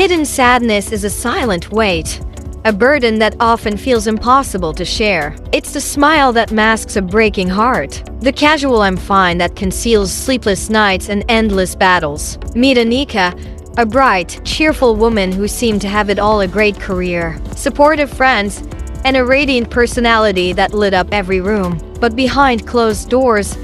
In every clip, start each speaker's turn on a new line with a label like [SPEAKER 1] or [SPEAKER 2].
[SPEAKER 1] Hidden sadness is a silent weight, a burden that often feels impossible to share. It's the smile that masks a breaking heart, the casual "I'm fine" that conceals sleepless nights and endless battles. Meet Anika, a bright, cheerful woman who seemed to have it all: a great career, supportive friends, and a radiant personality that lit up every room. But behind closed doors,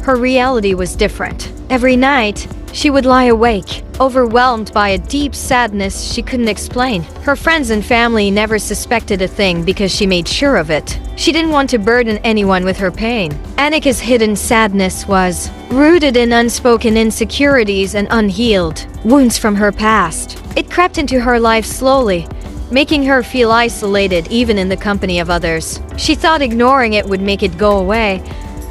[SPEAKER 1] her reality was different. Every night, she would lie awake, overwhelmed by a deep sadness she couldn't explain. Her friends and family never suspected a thing because she made sure of it. She didn't want to burden anyone with her pain. Anika's hidden sadness was rooted in unspoken insecurities and unhealed wounds from her past. It crept into her life slowly, making her feel isolated even in the company of others. She thought ignoring it would make it go away,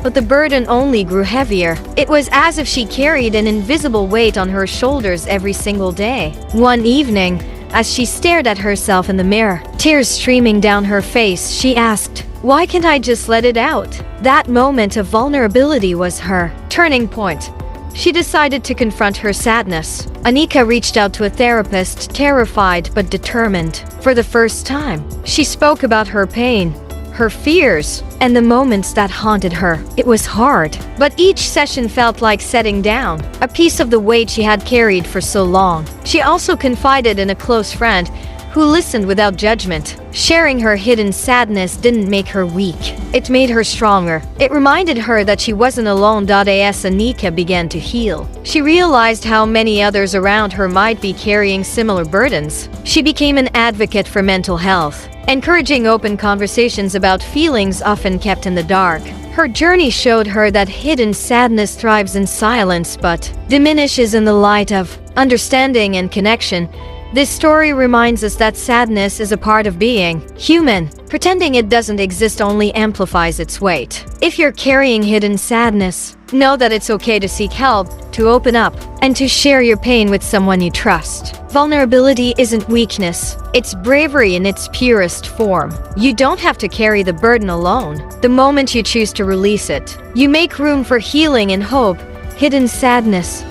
[SPEAKER 1] but the burden only grew heavier. It was as if she carried an invisible weight on her shoulders every single day. One evening, as she stared at herself in the mirror, tears streaming down her face, she asked, "Why can't I just let it out?" That moment of vulnerability was her turning point. She decided to confront her sadness. Anika reached out to a therapist, terrified but determined. For the first time, she spoke about her pain, her fears, and the moments that haunted her. It was hard, but each session felt like setting down a piece of the weight she had carried for so long. She also confided in a close friend who listened without judgment. Sharing her hidden sadness didn't make her weak. It made her stronger. It reminded her that she wasn't alone. As Anika began to heal, she realized how many others around her might be carrying similar burdens. She became an advocate for mental health, encouraging open conversations about feelings often kept in the dark. Her journey showed her that hidden sadness thrives in silence but diminishes in the light of understanding and connection. This story reminds us that sadness is a part of being human. Pretending it doesn't exist only amplifies its weight. If you're carrying hidden sadness, know that it's okay to seek help, to open up, and to share your pain with someone you trust. Vulnerability isn't weakness, it's bravery in its purest form. You don't have to carry the burden alone. The moment you choose to release it, you make room for healing and hope. Hidden sadness,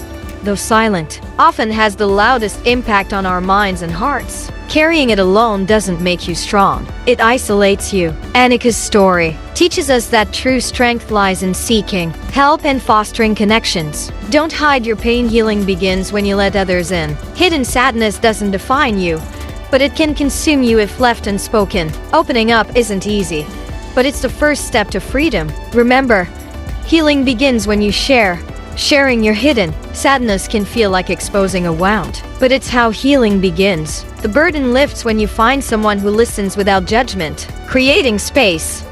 [SPEAKER 1] though silent, often has the loudest impact on our minds and hearts. Carrying it alone doesn't make you strong. It isolates you. Anika's story teaches us that true strength lies in seeking help and fostering connections. Don't hide your pain. Healing begins when you let others in. Hidden sadness doesn't define you, but it can consume you if left unspoken. Opening up isn't easy, but it's the first step to freedom. Remember, healing begins when you share. Sharing your hidden sadness can feel like exposing a wound, but it's how healing begins. The burden lifts when you find someone who listens without judgment. Creating space